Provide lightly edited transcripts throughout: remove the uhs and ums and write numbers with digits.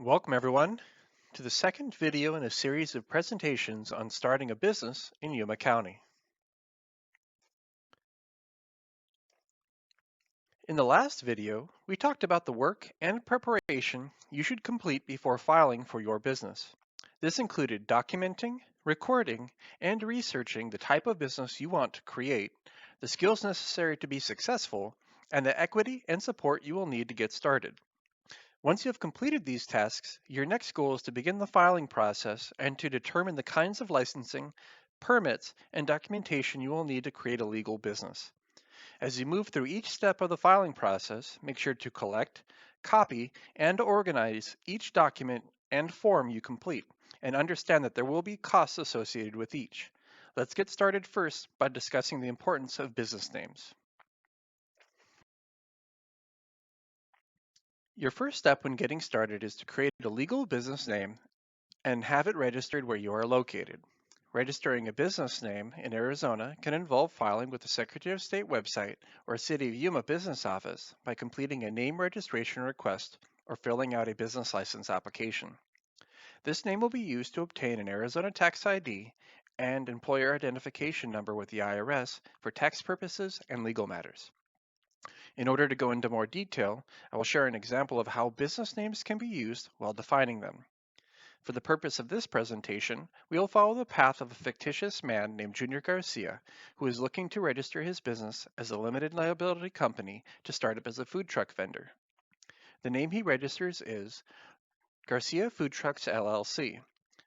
Welcome everyone to the second video in a series of presentations on starting a business in Yuma County. In the last video, we talked about the work and preparation you should complete before filing for your business. This included documenting, recording, and researching the type of business you want to create, the skills necessary to be successful, and the equity and support you will need to get started. Once you have completed these tasks, your next goal is to begin the filing process and to determine the kinds of licensing, permits, and documentation you will need to create a legal business. As you move through each step of the filing process, make sure to collect, copy, and organize each document and form you complete, and understand that there will be costs associated with each. Let's get started first by discussing the importance of business names. Your first step when getting started is to create a legal business name and have it registered where you are located. Registering a business name in Arizona can involve filing with the Secretary of State website or City of Yuma business office by completing a name registration request or filling out a business license application. This name will be used to obtain an Arizona tax ID and employer identification number with the IRS for tax purposes and legal matters. In order to go into more detail, I will share an example of how business names can be used while defining them. For the purpose of this presentation, we will follow the path of a fictitious man named Junior Garcia, who is looking to register his business as a limited liability company to start up as a food truck vendor. The name he registers is Garcia Food Trucks LLC,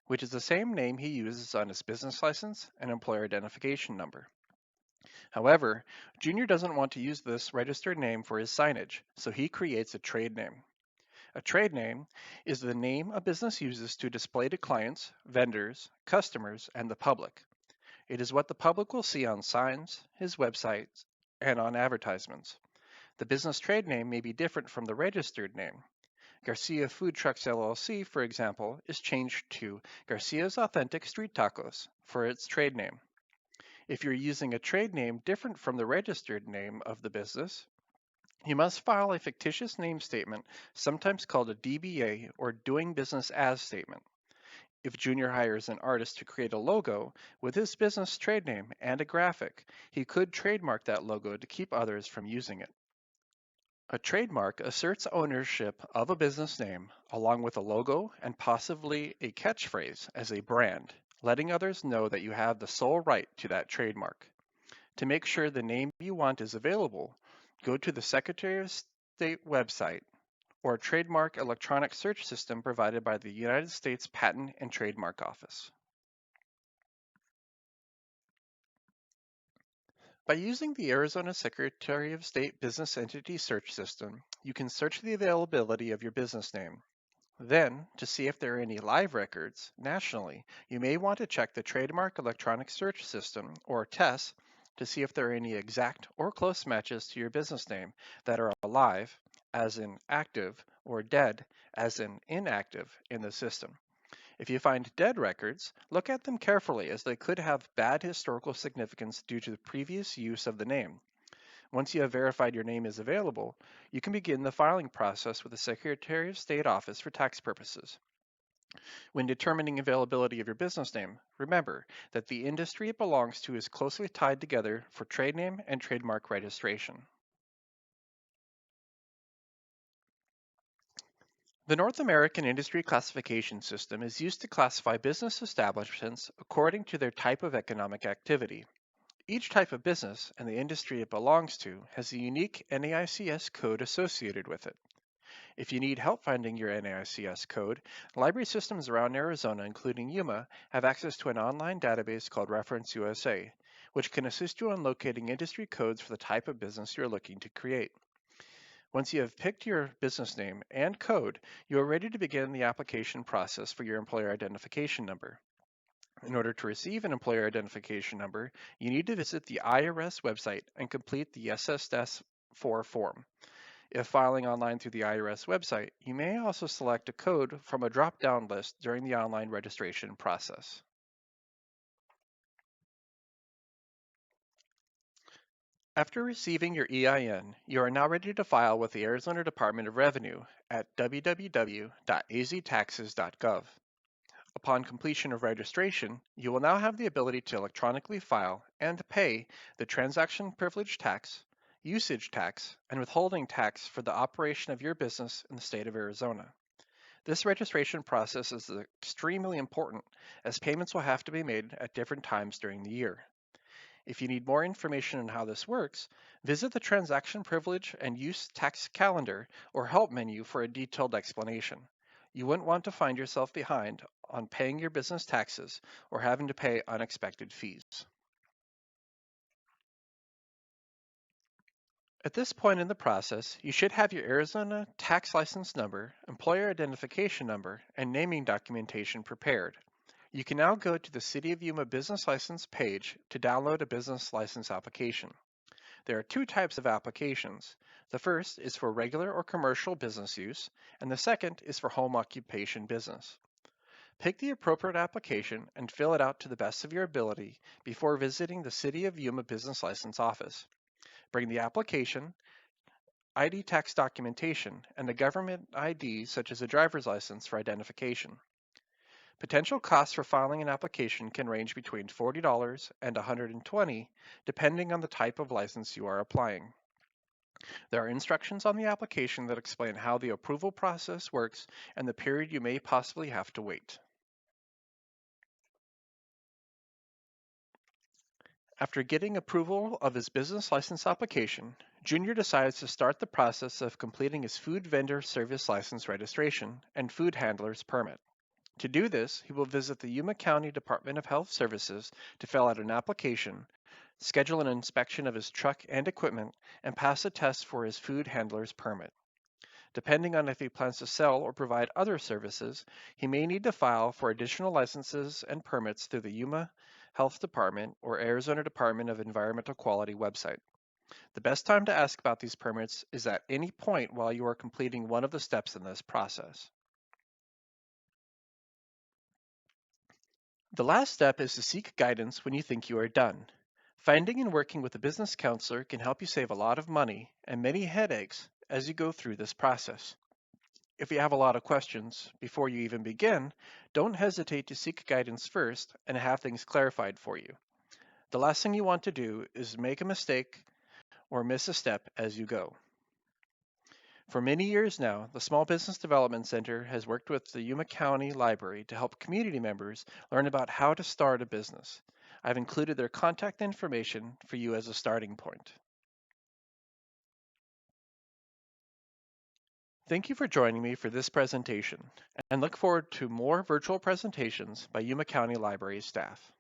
which is the same name he uses on his business license and employer identification number. However, Junior doesn't want to use this registered name for his signage, so he creates a trade name. A trade name is the name a business uses to display to clients, vendors, customers, and the public. It is what the public will see on signs, his website, and on advertisements. The business trade name may be different from the registered name. Garcia Food Trucks LLC, for example, is changed to Garcia's Authentic Street Tacos for its trade name. If you're using a trade name different from the registered name of the business, you must file a fictitious name statement, sometimes called a DBA or Doing Business As statement. If Junior hires an artist to create a logo with his business trade name and a graphic, he could trademark that logo to keep others from using it. A trademark asserts ownership of a business name along with a logo and possibly a catchphrase as a brand, letting others know that you have the sole right to that trademark. To make sure the name you want is available, go to the Secretary of State website or trademark electronic search system provided by the United States Patent and Trademark Office. By using the Arizona Secretary of State Business Entity Search System, you can search the availability of your business name. Then, to see if there are any live records nationally, you may want to check the Trademark Electronic Search System, or TESS, to see if there are any exact or close matches to your business name that are alive, as in active, or dead, as in inactive, in the system. If you find dead records, look at them carefully as they could have bad historical significance due to the previous use of the name. Once you have verified your name is available, you can begin the filing process with the Secretary of State office for tax purposes. When determining availability of your business name, remember that the industry it belongs to is closely tied together for trade name and trademark registration. The North American Industry Classification System is used to classify business establishments according to their type of economic activity. Each type of business and the industry it belongs to has a unique NAICS code associated with it. If you need help finding your NAICS code, library systems around Arizona, including Yuma, have access to an online database called Reference USA, which can assist you in locating industry codes for the type of business you're looking to create. Once you have picked your business name and code, you are ready to begin the application process for your employer identification number. In order to receive an employer identification number, you need to visit the IRS website and complete the SSS-4 form. If filing online through the IRS website, you may also select a code from a drop-down list during the online registration process. After receiving your EIN, you are now ready to file with the Arizona Department of Revenue at www.aztaxes.gov. Upon completion of registration, you will now have the ability to electronically file and pay the transaction privilege tax, usage tax, and withholding tax for the operation of your business in the state of Arizona. This registration process is extremely important as payments will have to be made at different times during the year. If you need more information on how this works, visit the Transaction Privilege and Use Tax Calendar or Help menu for a detailed explanation. You wouldn't want to find yourself behind on paying your business taxes or having to pay unexpected fees. At this point in the process, you should have your Arizona tax license number, employer identification number, and naming documentation prepared. You can now go to the City of Yuma Business License page to download a business license application. There are two types of applications. The first is for regular or commercial business use, and the second is for home occupation business. Pick the appropriate application and fill it out to the best of your ability before visiting the City of Yuma Business License office. Bring the application, ID tax documentation, and a government ID such as a driver's license for identification. Potential costs for filing an application can range between $40 and $120, depending on the type of license you are applying. There are instructions on the application that explain how the approval process works and the period you may possibly have to wait. After getting approval of his business license application, Junior decides to start the process of completing his food vendor service license registration and food handler's permit. To do this, he will visit the Yuma County Department of Health Services to fill out an application, schedule an inspection of his truck and equipment, and pass a test for his food handler's permit. Depending on if he plans to sell or provide other services, he may need to file for additional licenses and permits through the Yuma Health Department or Arizona Department of Environmental Quality website. The best time to ask about these permits is at any point while you are completing one of the steps in this process. The last step is to seek guidance when you think you are done. Finding and working with a business counselor can help you save a lot of money and many headaches as you go through this process. If you have a lot of questions before you even begin, don't hesitate to seek guidance first and have things clarified for you. The last thing you want to do is make a mistake or miss a step as you go. For many years now, the Small Business Development Center has worked with the Yuma County Library to help community members learn about how to start a business. I've included their contact information for you as a starting point. Thank you for joining me for this presentation, and look forward to more virtual presentations by Yuma County Library staff.